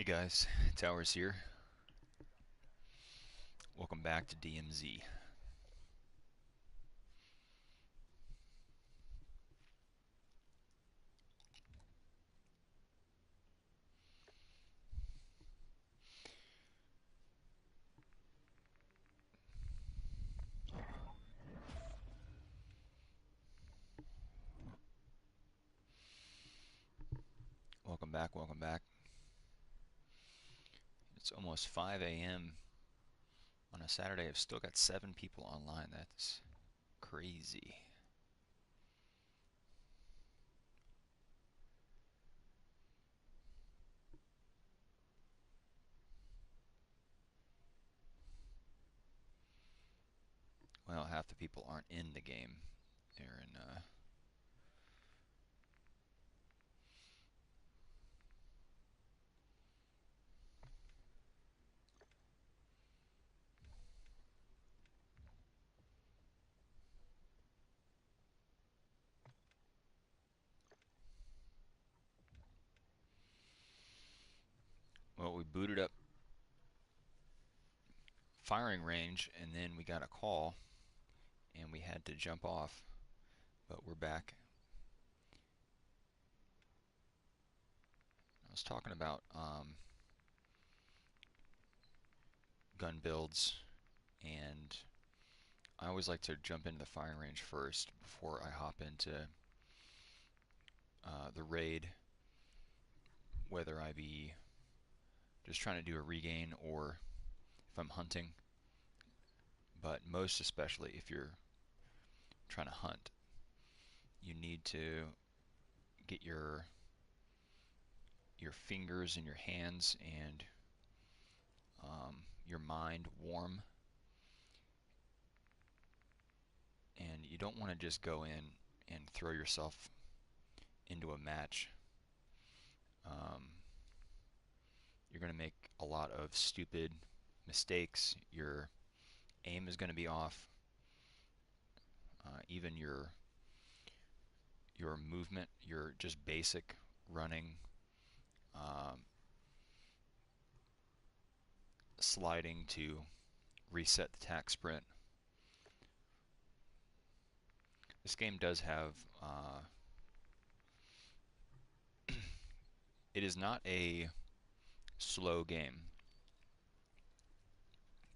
Guys, Towers here. Welcome back to DMZ. Welcome back, welcome back. It's almost 5 a.m. on a Saturday. I've still got 7 people online. That's crazy. Well, half the people aren't in the game. They're in, well, we booted up firing range and then we got a call and we had to jump off, but we're back. I was talking about gun builds, and I always like to jump into the firing range first before I hop into the raid, whether I be just trying to do a regain or if I'm hunting, but most especially if you're trying to hunt, you need to get your fingers and your hands and your mind warm, and you don't want to just go in and throw yourself into a match. Um, you're going to make a lot of stupid mistakes. Your aim is going to be off. Even your movement, your just basic running, um, sliding to reset the tack sprint. This game does have, it is not a slow game.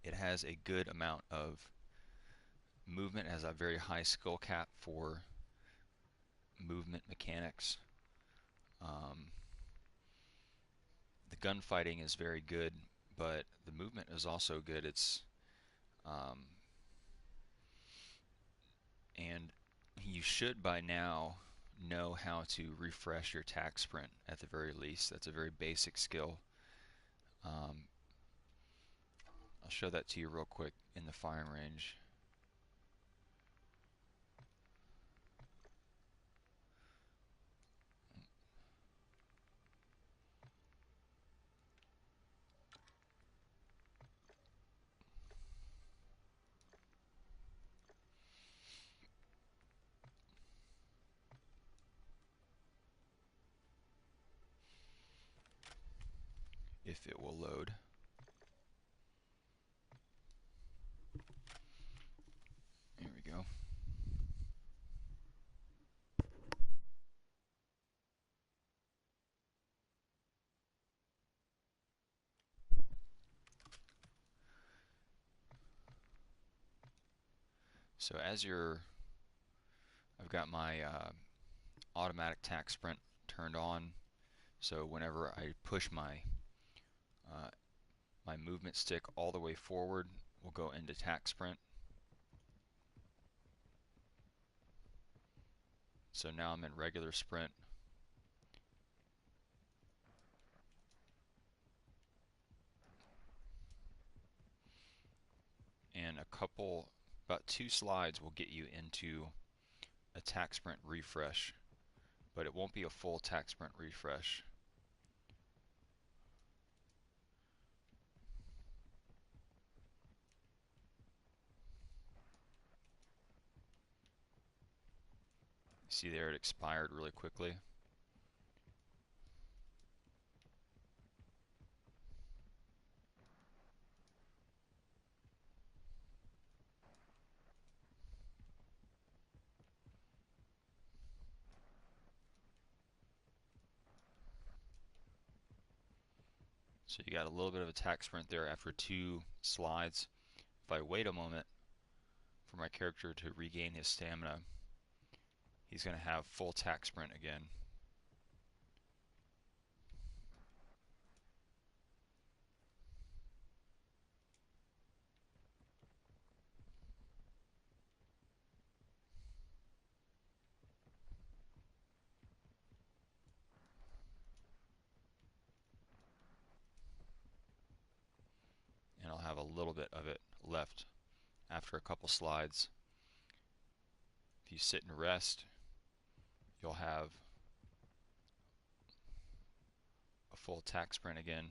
It has a good amount of movement, has a very high skill cap for movement mechanics. Um, the gunfighting is very good, but the movement is also good. Um, and you should by now know how to refresh your tack sprint at the very least. That's a very basic skill. Um, I'll show that to you real quick in the firing range. If it will load. There we go. So I've got my automatic tack sprint turned on. So whenever I push uh, my movement stick all the way forward, we'll go into tack sprint. So now I'm in regular sprint. And about 2 slides will get you into a tack sprint refresh, but it won't be a full tack sprint refresh. See there, it expired really quickly. So you got a little bit of attack sprint there after 2 slides. If I wait a moment for my character to regain his stamina, he's going to have full attack sprint again. And I'll have a little bit of it left after a couple slides. If you sit and rest, you'll have a full attack sprint again.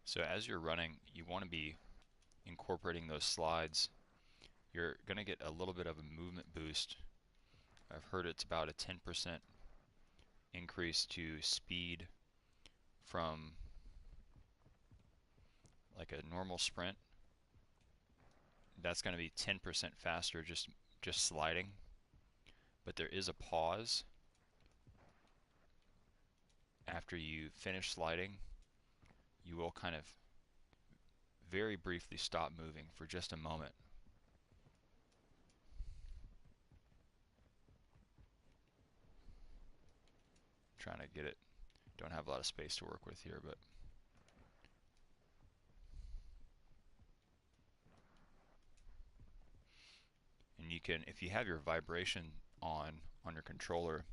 So as you're running, you want to be incorporating those slides. You're going to get a little bit of a movement boost. I've heard it's about a 10% increase to speed from like a normal sprint. That's going to be 10% faster just sliding. But there is a pause after you finish sliding. You will kind of very briefly stop moving for just a moment. Trying to get it. Don't have a lot of space to work with here, but and you can, if you have your vibration on your controller,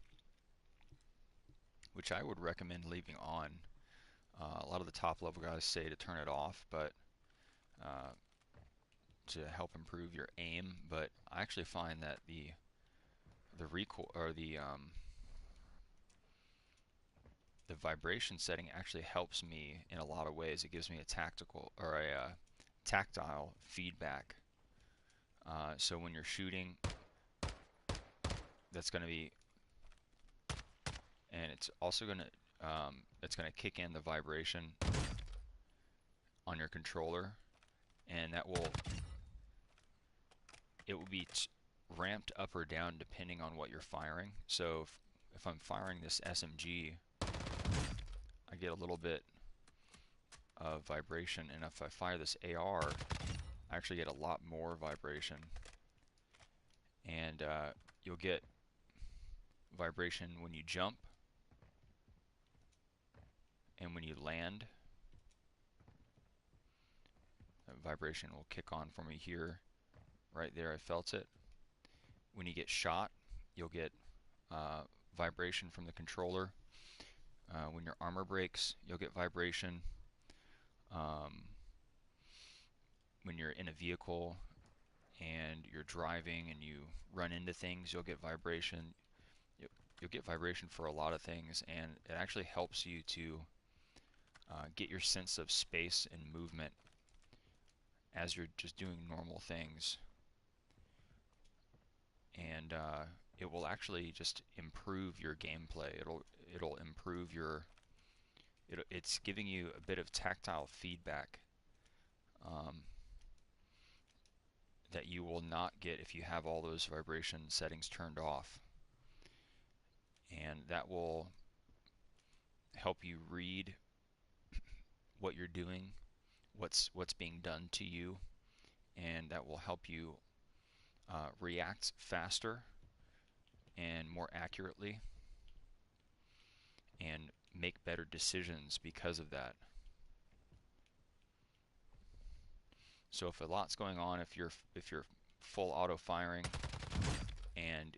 which I would recommend leaving on. A lot of the top level guys say to turn it off, but to help improve your aim. But I actually find that the recoil or the vibration setting actually helps me in a lot of ways. It gives me a tactical or a tactile feedback. So when you're shooting, that's going to be, and it's also going to kick in the vibration on your controller, and it will be ramped up or down depending on what you're firing. So if I'm firing this SMG, I get a little bit of vibration, and if I fire this AR, I actually get a lot more vibration. And you'll get vibration when you jump and when you land. That vibration will kick on for me here. Right there, I felt it. When you get shot, you'll get vibration from the controller. When your armor breaks, you'll get vibration. When you're in a vehicle and you're driving and you run into things, you'll get vibration. You'll get vibration for a lot of things, and it actually helps you to get your sense of space and movement as you're just doing normal things. And it will actually just improve your gameplay. It'll improve your. It's giving you a bit of tactile feedback that you will not get if you have all those vibration settings turned off. And that will help you read what you're doing, what's being done to you, and that will help you react faster and more accurately and make better decisions because of that. So if a lot's going on, if you're full auto firing and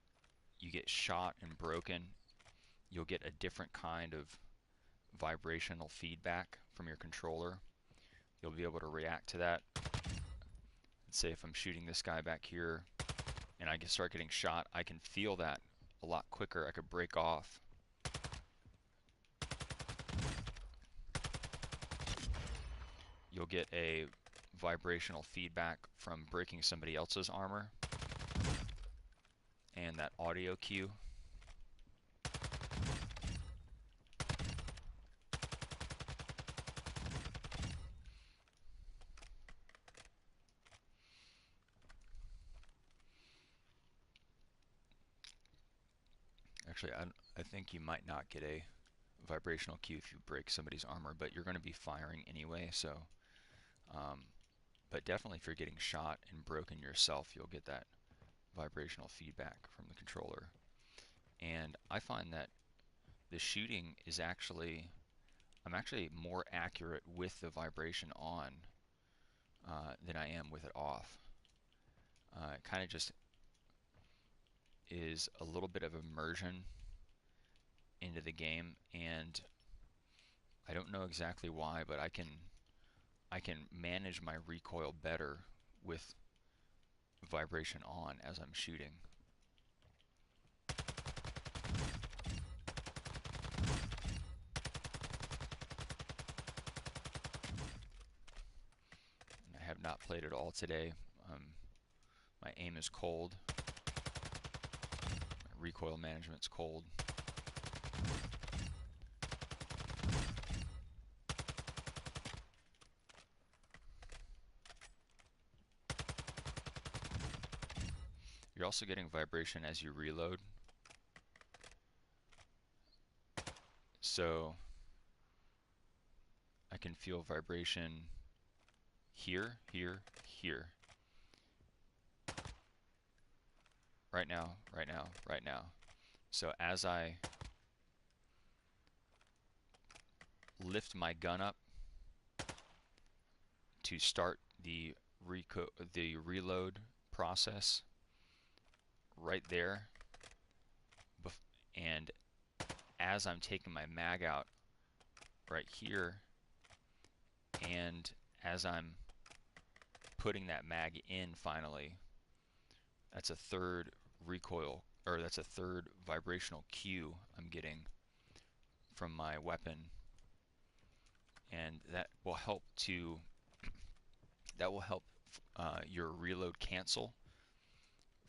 you get shot and broken, you'll get a different kind of vibrational feedback from your controller. You'll be able to react to that. Let's say if I'm shooting this guy back here and I can start getting shot, I can feel that a lot quicker. I could break off. You'll get a vibrational feedback from breaking somebody else's armor and that audio cue. actually, I think you might not get a vibrational cue if you break somebody's armor, but you're going to be firing anyway, so but definitely if you're getting shot and broken yourself, you'll get that vibrational feedback from the controller. And I find that the shooting is actually, I'm actually more accurate with the vibration on than I am with it off. It kind of just is a little bit of immersion into the game, and I don't know exactly why, but I can manage my recoil better with vibration on as I'm shooting. And I have not played at all today. My aim is cold. My recoil management's cold. You're also getting vibration as you reload. So I can feel vibration here, here, here. Right now, right now, right now. So as I lift my gun up to start the reload process, right there, and as I'm taking my mag out right here, and as I'm putting that mag in finally, that's a third recoil, or that's a third vibrational cue I'm getting from my weapon, and that will help your reload cancel,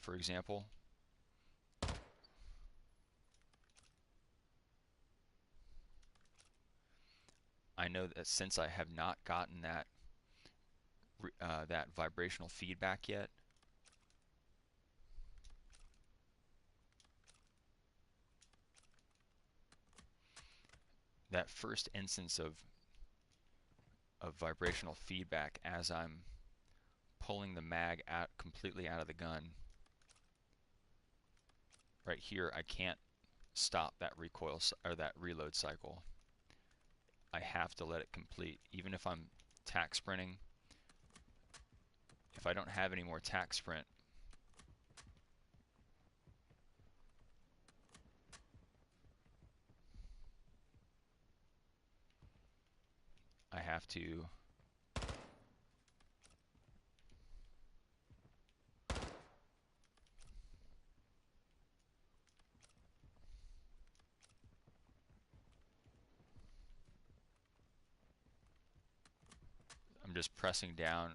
for example. I know that since I have not gotten that vibrational feedback yet, that first instance of vibrational feedback as I'm pulling the mag out completely out of the gun, right here, I can't stop that recoil or that reload cycle. I have to let it complete, even if I'm tack sprinting. If I don't have any more tack sprint, I have to I'm just pressing down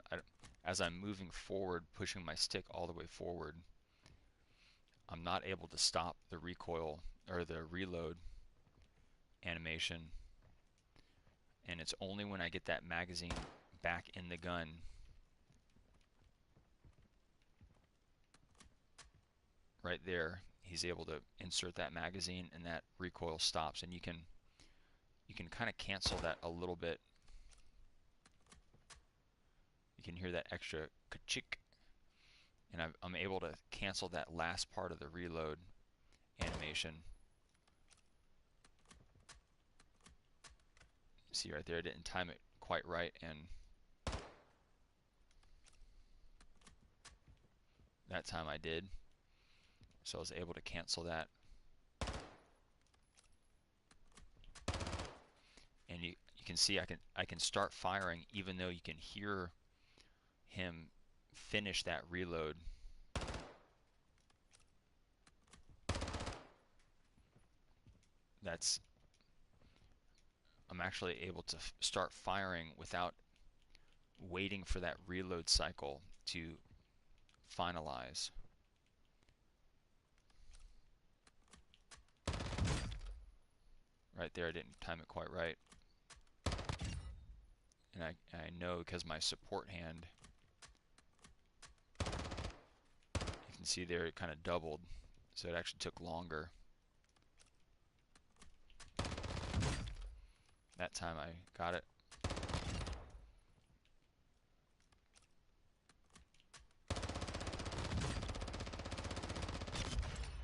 as I'm moving forward, pushing my stick all the way forward. I'm not able to stop the recoil or the reload animation, and it's only when I get that magazine back in the gun right there, he's able to insert that magazine and that recoil stops, and you can kind of cancel that a little bit. You can hear that extra ka-chick, and I'm able to cancel that last part of the reload animation. See right there, I didn't time it quite right, and that time I did. So I was able to cancel that. And you can see I can start firing even though you can hear him finish that reload. I'm actually able to start firing without waiting for that reload cycle to finalize. Right there, I didn't time it quite right. And I know because my support hand, you can see there it kind of doubled, so it actually took longer. That time I got it.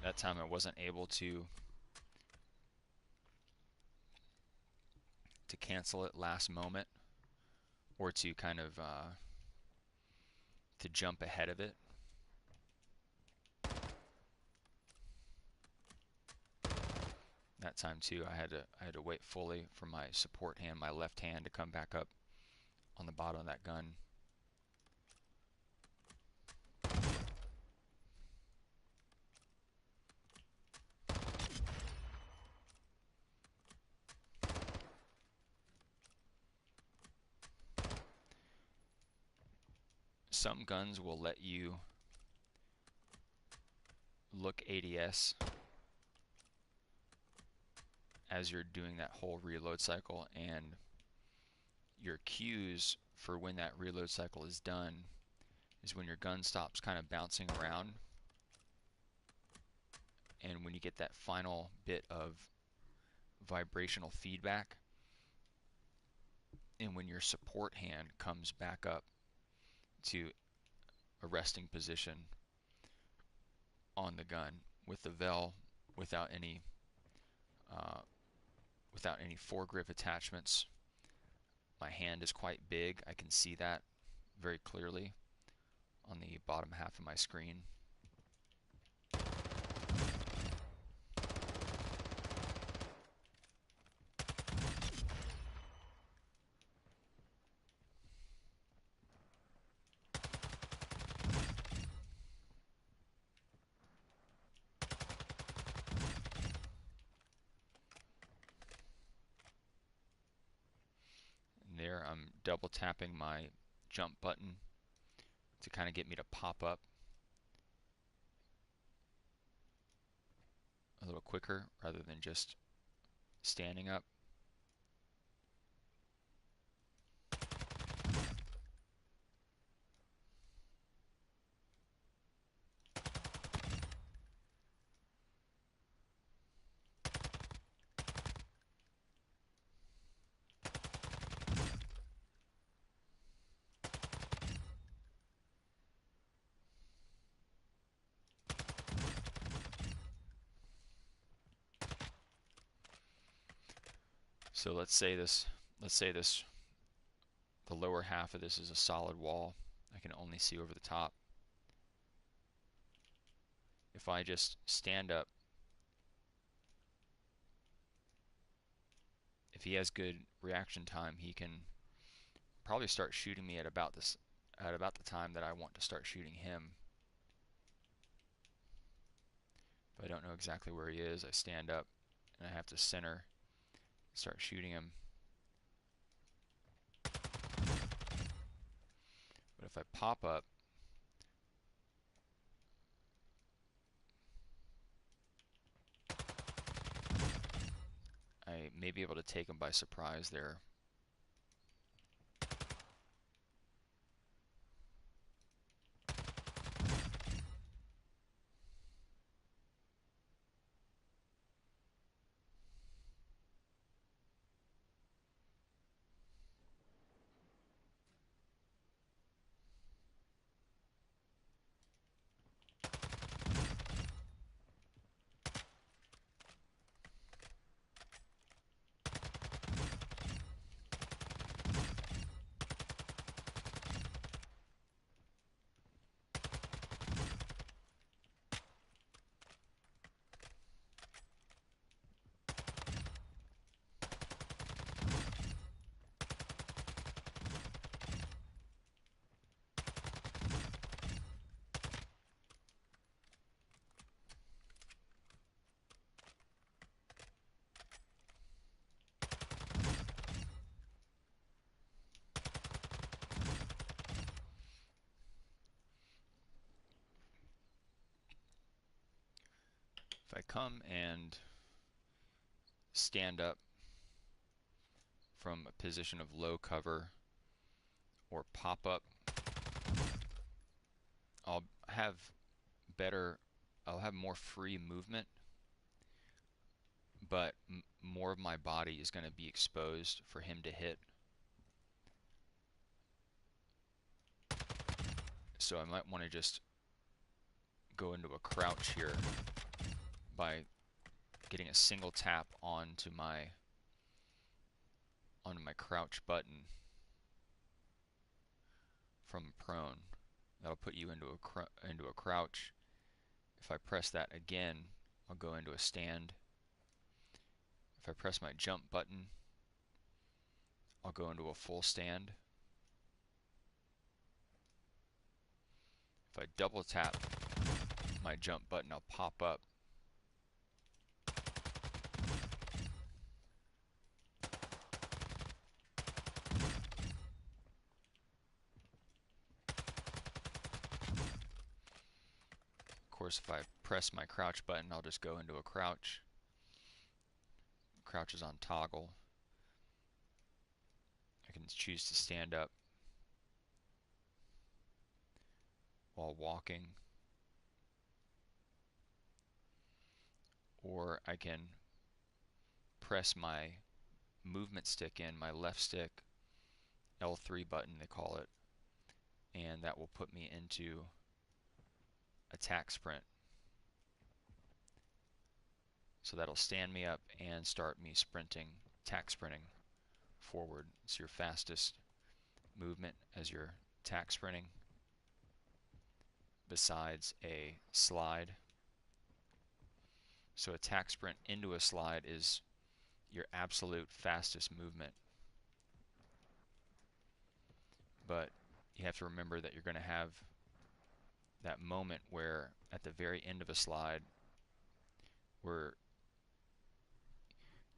That time I wasn't able to cancel it last moment, or to kind of to jump ahead of it. That time too, I had to wait fully for my support hand, my left hand, to come back up on the bottom of that gun. Some guns will let you look ADS as you're doing that whole reload cycle, and your cues for when that reload cycle is done is when your gun stops kind of bouncing around, and when you get that final bit of vibrational feedback, and when your support hand comes back up to a resting position on the gun with the vel, without any foregrip attachments. My hand is quite big. I can see that very clearly on the bottom half of my screen. And there I'm double tapping my jump button to kind of get me to pop up a little quicker rather than just standing up. So let's say this, the lower half of this is a solid wall. I can only see over the top. If I just stand up, if he has good reaction time, he can probably start shooting me at about the time that I want to start shooting him. If I don't know exactly where he is, I stand up and I have to center, start shooting him. But if I pop up, I may be able to take him by surprise there. If I come and stand up from a position of low cover or pop up, I'll have more free movement, but more of my body is going to be exposed for him to hit. So I might want to just go into a crouch here by getting a single tap onto my crouch button from prone. That'll put you into a crouch. If I press that again, I'll go into a stand. If I press my jump button, I'll go into a full stand. If I double tap my jump button, I'll pop up. Of course, if I press my crouch button, I'll just go into a crouch. Crouch is on toggle. I can choose to stand up while walking, or I can press my movement stick in, my left stick, L3 button they call it, and that will put me into attack sprint. So that'll stand me up and start me sprinting, attack sprinting forward. It's your fastest movement as you're attack sprinting, besides a slide. So attack sprint into a slide is your absolute fastest movement. But you have to remember that you're going to have that moment where at the very end of a slide where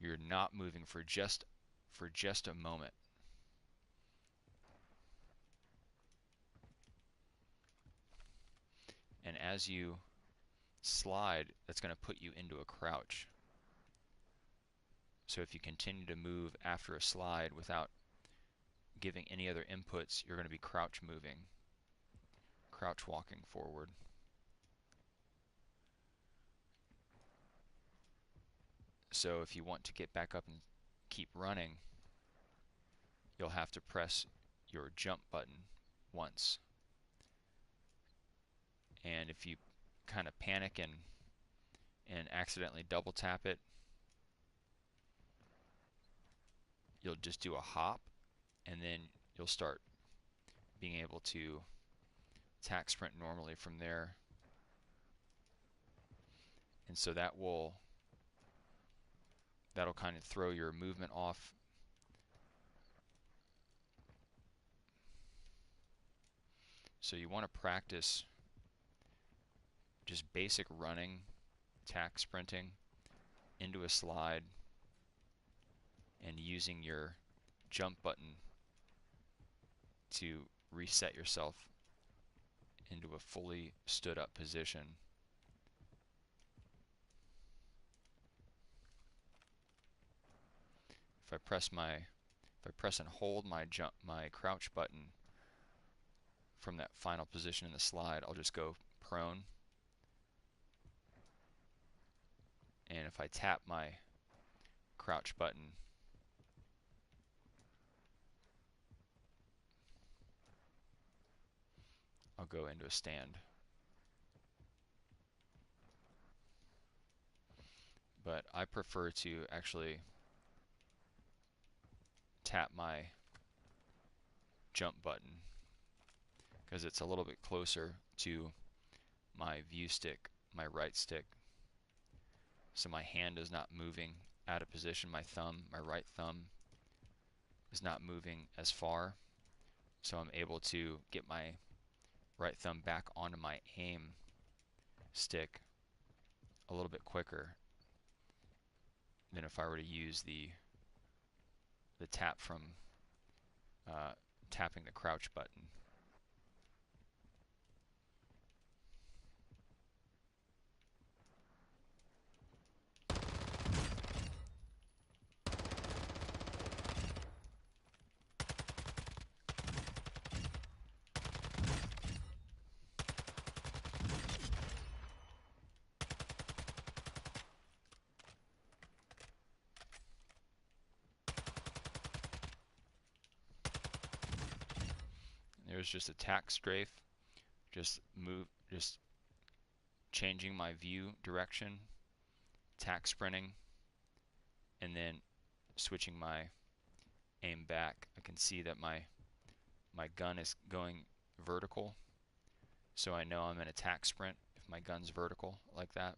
you're not moving for just a moment. And as you slide, that's going to put you into a crouch. So if you continue to move after a slide without giving any other inputs, you're going to be crouch moving, crouch walking forward. So if you want to get back up and keep running, you'll have to press your jump button once. And if you kind of panic and accidentally double tap it, you'll just do a hop, and then you'll start being able to attack sprint normally from there. And so that'll kind of throw your movement off. So you want to practice just basic running, attack sprinting into a slide, and using your jump button to reset yourself into a fully stood up position. If I press and hold my crouch button from that final position in the slide, I'll just go prone. And if I tap my crouch button, I'll go into a stand. But I prefer to actually tap my jump button because it's a little bit closer to my view stick, my right stick. So my hand is not moving out of position. My right thumb is not moving as far. So I'm able to get my right thumb back onto my aim stick a little bit quicker than if I were to use the tap from tapping the crouch button. was just a tack strafe, just changing my view direction, tack sprinting, and then switching my aim back. I can see that my gun is going vertical, so I know I'm in a tack sprint if my gun's vertical like that.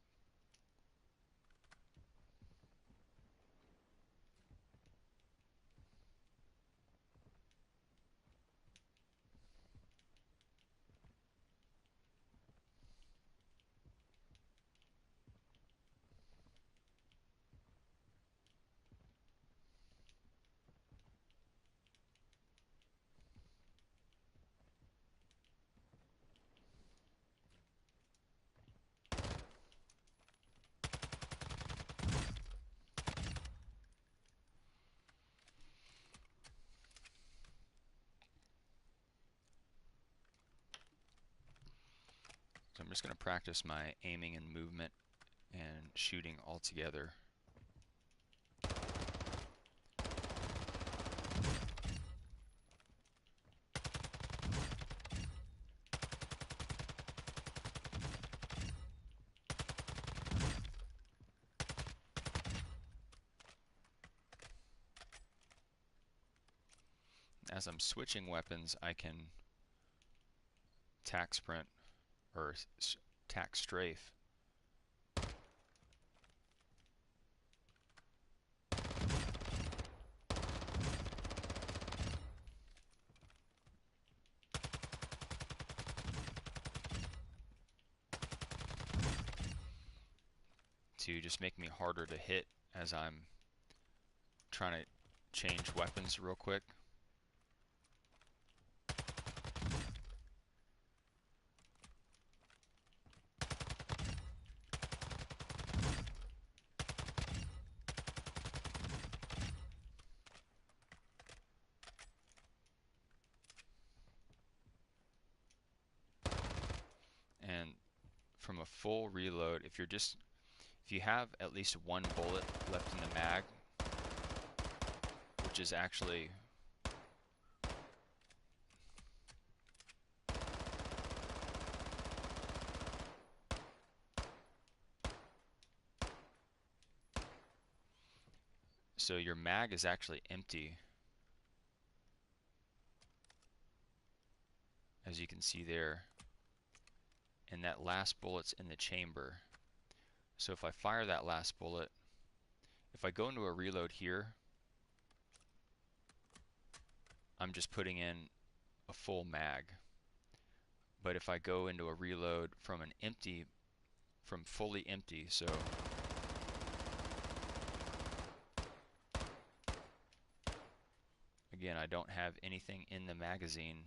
So I'm just going to practice my aiming and movement and shooting all together. As I'm switching weapons, I can tack sprint or tack strafe. To just make me harder to hit as I'm trying to change weapons real quick. And from a full reload, if you have at least one bullet left in the mag, which is actually so your mag is actually empty, as you can see there, and that last bullet's in the chamber. So if I fire that last bullet, if I go into a reload here, I'm just putting in a full mag. But if I go into a reload from fully empty, so again, I don't have anything in the magazine,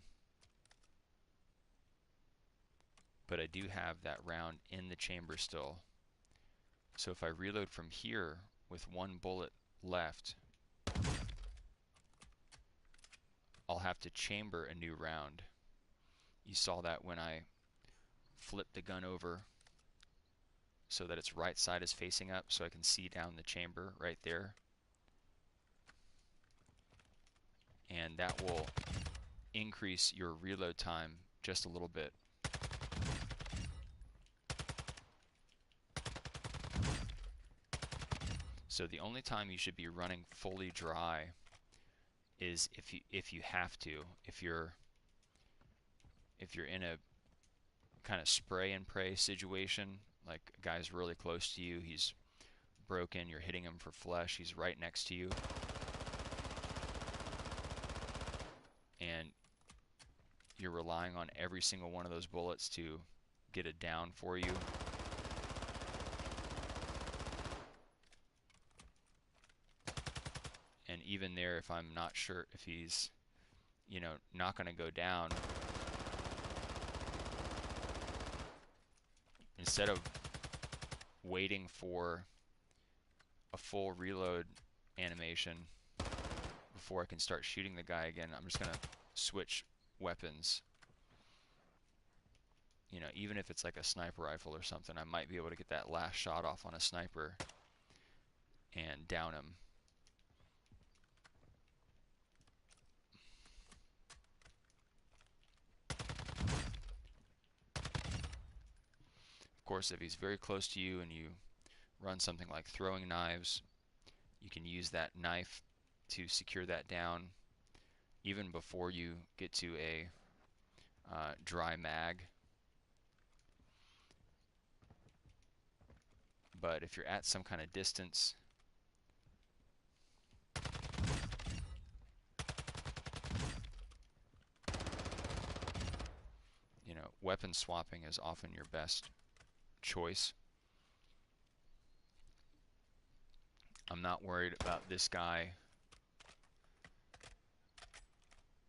but I do have that round in the chamber still. So if I reload from here with one bullet left, I'll have to chamber a new round. You saw that when I flipped the gun over so that its right side is facing up, so I can see down the chamber right there. And that will increase your reload time just a little bit. So the only time you should be running fully dry is if you have to. If you're in a kind of spray and pray situation, like a guy's really close to you, he's broken, you're hitting him for flesh, he's right next to you, and you're relying on every single one of those bullets to get it down for you. And even there, if I'm not sure if he's, not going to go down, instead of waiting for a full reload animation before I can start shooting the guy again, I'm just going to switch weapons. Even if it's like a sniper rifle or something, I might be able to get that last shot off on a sniper and down him. course, if he's very close to you and you run something like throwing knives, you can use that knife to secure that down even before you get to a dry mag. But if you're at some kind of distance, you know, weapon swapping is often your best choice. I'm not worried about this guy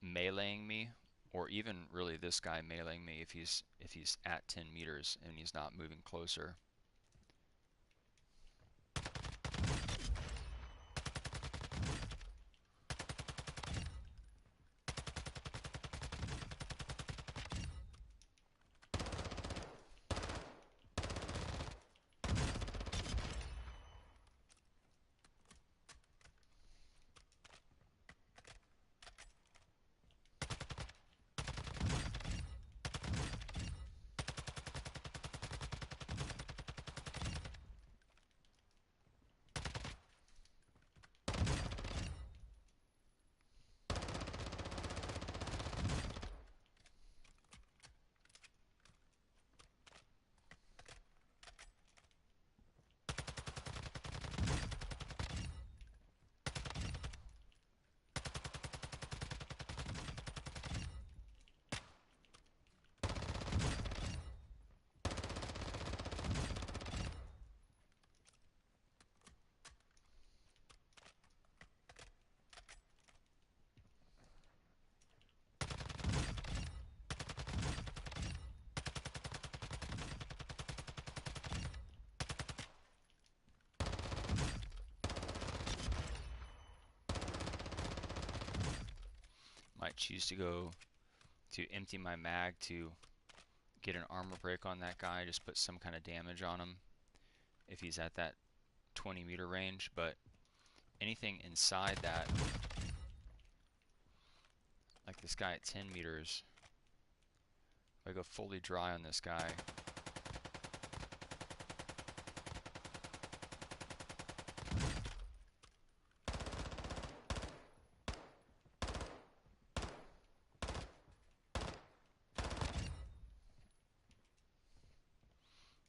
meleeing me, or even really this guy meleeing me if he's at 10 meters and he's not moving closer. Might choose to go to empty my mag to get an armor break on that guy, just put some kind of damage on him if he's at that 20-meter range. But anything inside that, like this guy at 10 meters, if I go fully dry on this guy,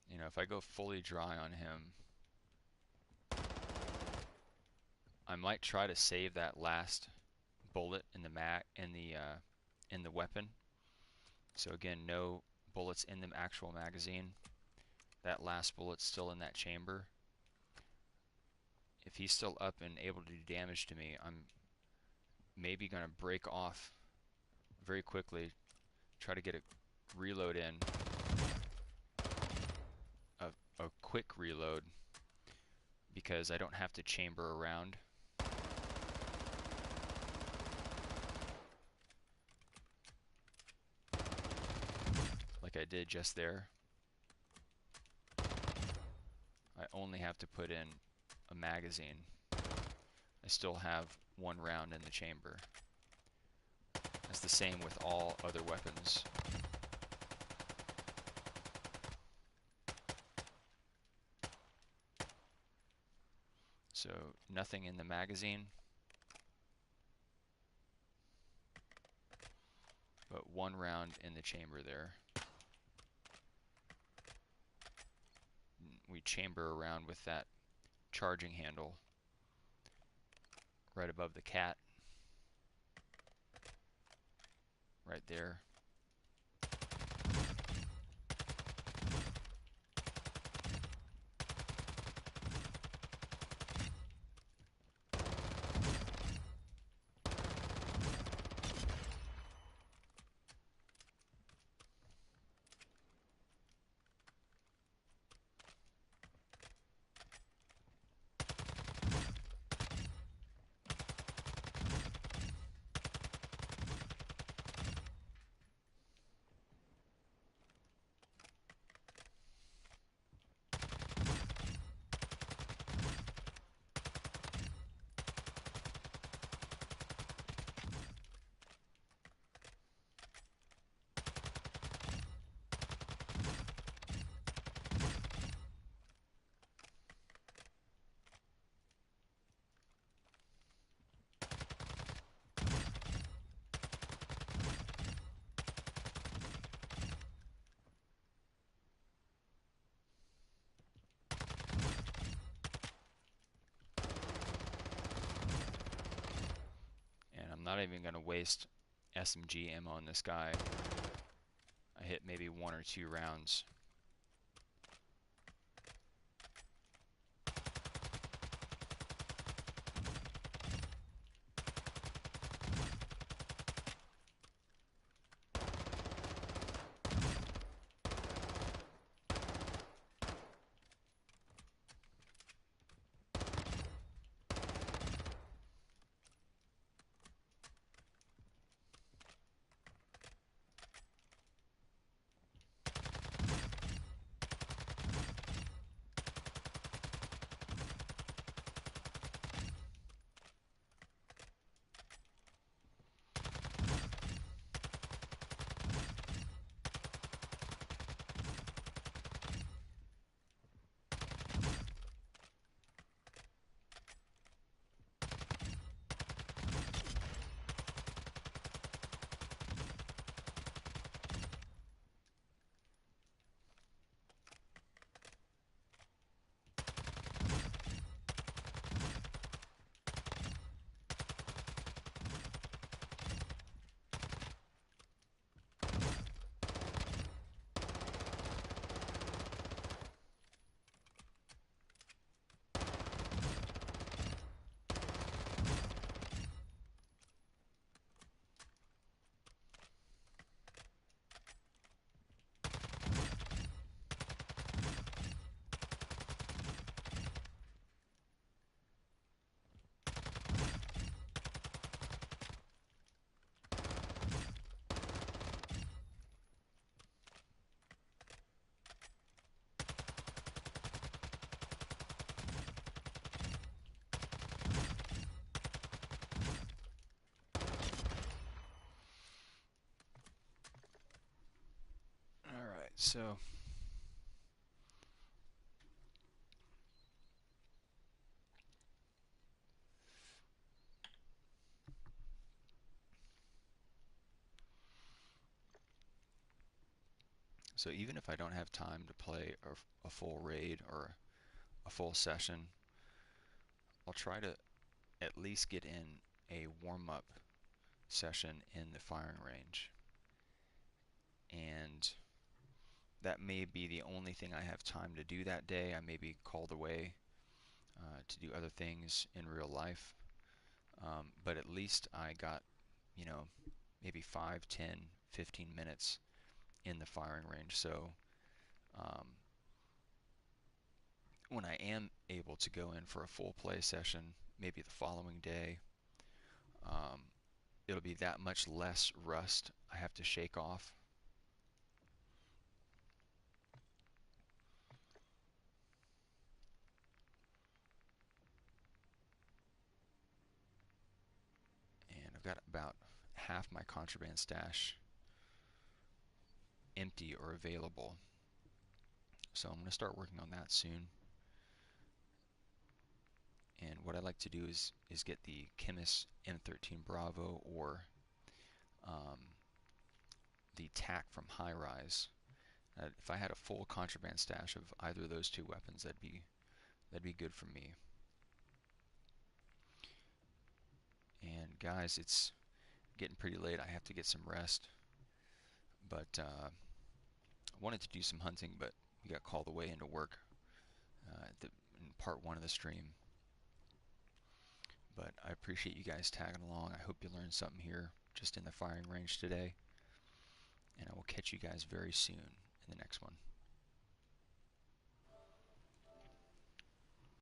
you know, if I go fully dry on him, I might try to save that last bullet in the in the weapon. So again, no bullets in the actual magazine. That last bullet's still in that chamber. If he's still up and able to do damage to me, I'm maybe going to break off very quickly, try to get a reload in, a quick reload, because I don't have to chamber around. Like I did just there. I only have to put in a magazine. I still have one round in the chamber. That's the same with all other weapons. So nothing in the magazine, but one round in the chamber there. We chamber around with that charging handle right above the cat, right there. I'm not even going to waste SMG ammo on this guy. I hit maybe 1 or 2 rounds. Alright, so even if I don't have time to play a full raid or a full session, I'll try to at least get in a warm-up session in the firing range. And that may be the only thing I have time to do that day. I may be called away to do other things in real life. But at least I got, you know, maybe 5, 10, 15 minutes in the firing range. So um, when I am able to go in for a full play session, maybe the following day, um, it'll be that much less rust I have to shake off. And I've got about half my contraband stash empty or available. So I'm going to start working on that soon. And what I like to do is get the Chemist M13 Bravo or the TAC from High Rise. If I had a full contraband stash of either of those two weapons, that'd be good for me. And guys, it's getting pretty late. I have to get some rest. But I wanted to do some hunting, but we got called away into work in part 1 of the stream. But I appreciate you guys tagging along. I hope you learned something here just in the firing range today. And I will catch you guys very soon in the next one.